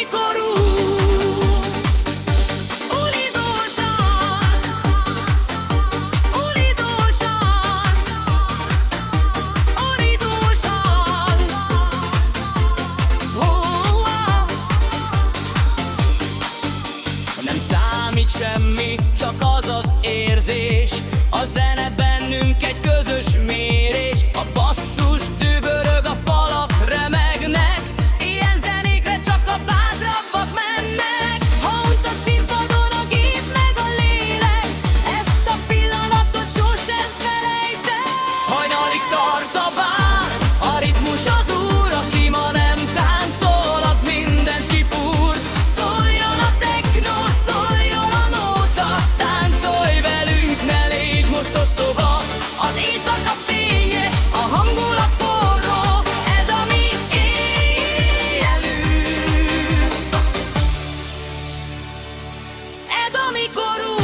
mi korú. Nem számít semmi, csak az az érzés, a zene bennünk egy közös mérés. A basszus dübörög, a falak remegnek, ilyen zenékre csak a bátrabbak mennek. Ha unt a színpadon a gép meg a lélek, ezt a pillanatot sosem felejtem. Hajnalig tart a bál, a ritmus az úr, aki ma nem táncol, az mindent kipurc. Szóljon a techno, szóljon a nóta, táncolj velünk, ne légy most ostoba. Az éjszaka fényes, a hangulat forró, ez a mi éjjelünk. Ez a mi korunk.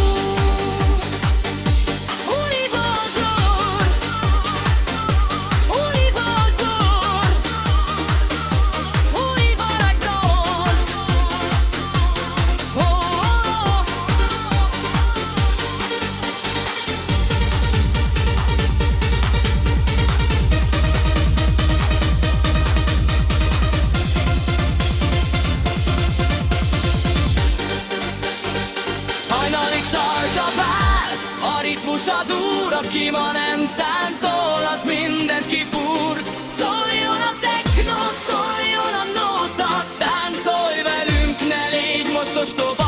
Univazor, univazor, univaradron. Oh, oh, oh. Hajnalig tart a bál, a ritmus az úr, aki ma nem táncol, az mindent kipurc. Szóljon a techno, szóljon a nóta, táncolj velünk, ne légy most ostoba.